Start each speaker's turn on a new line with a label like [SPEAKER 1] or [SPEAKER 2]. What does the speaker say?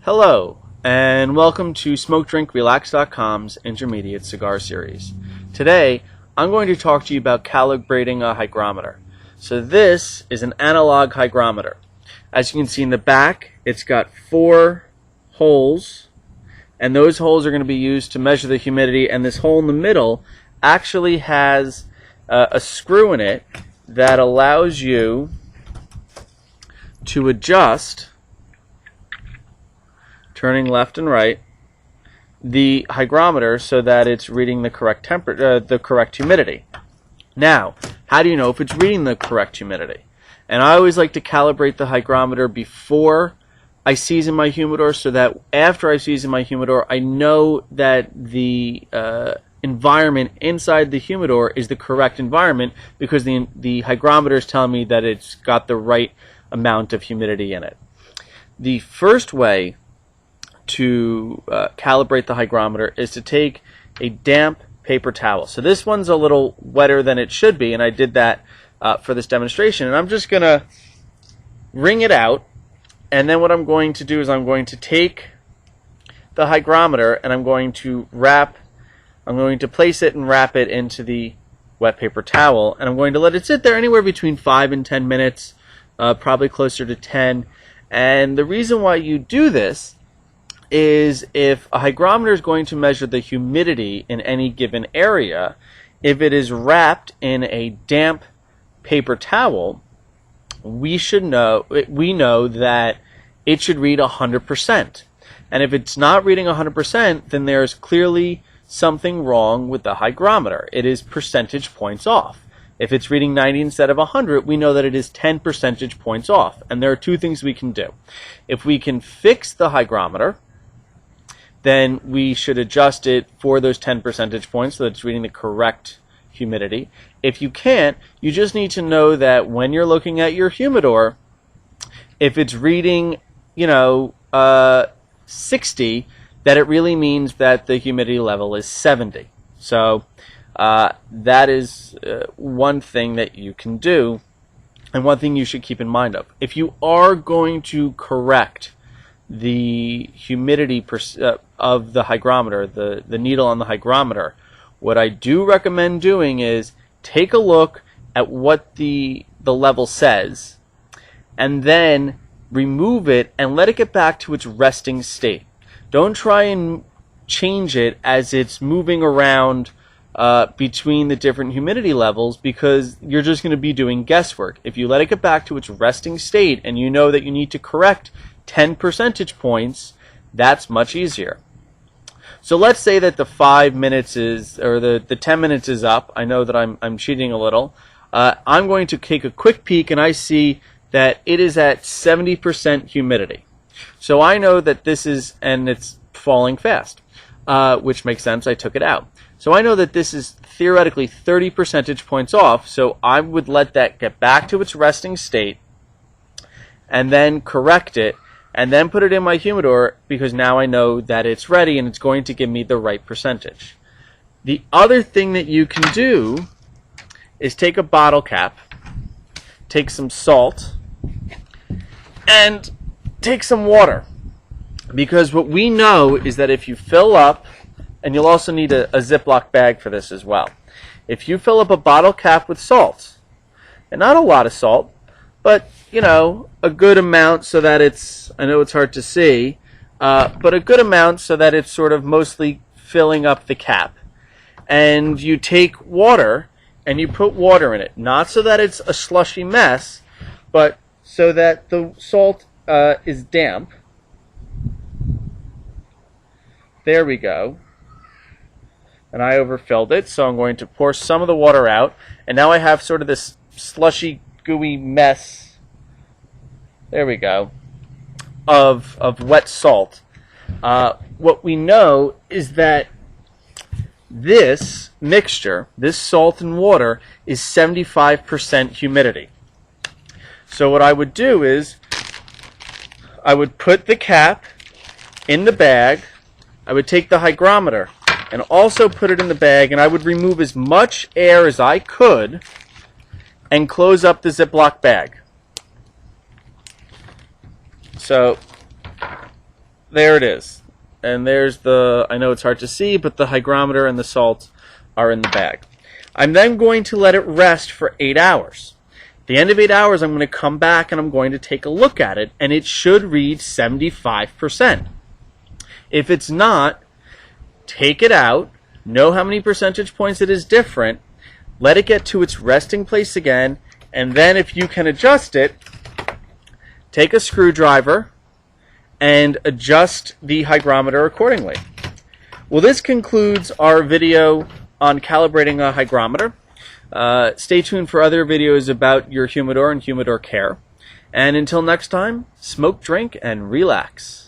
[SPEAKER 1] Hello, and welcome to SmokeDrinkRelax.com's Intermediate Cigar Series. Today, I'm going to talk to you about calibrating a hygrometer. So this is an analog hygrometer. As you can see in the back, it's got 4 holes, and those holes are going to be used to measure the humidity, and this hole in the middle actually has a screw in it that allows you to adjust, turning left and right, the hygrometer so that it's reading the correct the correct humidity. Now, how do you know if it's reading the correct humidity? And I always like to calibrate the hygrometer before I season my humidor, so that after I season my humidor, I know that the environment inside the humidor is the correct environment, because the hygrometer is telling me that it's got the right amount of humidity in it. The first way to calibrate the hygrometer is to take a damp paper towel. So this one's a little wetter than it should be, and I did that for this demonstration. And I'm just going to wring it out, and then what I'm going to do is I'm going to take the hygrometer and I'm going to place it and wrap it into the wet paper towel, and I'm going to let it sit there anywhere between 5 and 10 minutes, probably closer to 10. And the reason why you do this is if a hygrometer is going to measure the humidity in any given area, if it is wrapped in a damp paper towel, we know that it should read 100%. And if it's not reading 100%, then there's clearly something wrong with the hygrometer. It is percentage points off. If it's reading 90 instead of 100, we know that it is 10 percentage points off. And there are 2 things we can do. If we can fix the hygrometer, then we should adjust it for those 10 percentage points so that it's reading the correct humidity. If you can't, you just need to know that when you're looking at your humidor, if it's reading, 60, that it really means that the humidity level is 70. So that is one thing that you can do, and one thing you should keep in mind of. If you are going to correct the humidity of the hygrometer, the needle on the hygrometer, what I do recommend doing is take a look at what the level says, and then remove it and let it get back to its resting state. Don't try and change it as it's moving around between the different humidity levels, because you're just going to be doing guesswork. If you let it get back to its resting state and you know that you need to correct 10 percentage points, that's much easier. So let's say that the 5 minutes is, or the 10 minutes is up. I know that I'm cheating a little. I'm going to take a quick peek, and I see that it is at 70% humidity. So I know that this is, and it's falling fast, which makes sense. I took it out. So I know that this is theoretically 30 percentage points off, so I would let that get back to its resting state and then correct it, and then put it in my humidor, because now I know that it's ready and it's going to give me the right percentage. The other thing that you can do is take a bottle cap, take some salt, and take some water. Because what we know is that if you fill up, and you'll also need a Ziploc bag for this as well. If you fill up a bottle cap with salt, and not a lot of salt, but a good amount so that it's, I know it's hard to see, but a good amount so that it's sort of mostly filling up the cap. And you take water and you put water in it, not so that it's a slushy mess, but so that the salt is damp. There we go. And I overfilled it, so I'm going to pour some of the water out, and now I have sort of this slushy, gooey mess, there we go, of wet salt. What we know is that this mixture, this salt and water, is 75% humidity. So what I would do is I would put the cap in the bag, I would take the hygrometer and also put it in the bag, and I would remove as much air as I could and close up the Ziploc bag. So there it is. And there's I know it's hard to see, but the hygrometer and the salt are in the bag. I'm then going to let it rest for 8 hours. At the end of 8 hours, I'm going to come back and I'm going to take a look at it, and it should read 75%. If it's not, take it out, know how many percentage points it is different, let it get to its resting place again, and then if you can adjust it, take a screwdriver and adjust the hygrometer accordingly. Well, this concludes our video on calibrating a hygrometer. Stay tuned for other videos about your humidor and humidor care. And until next time, smoke, drink, and relax.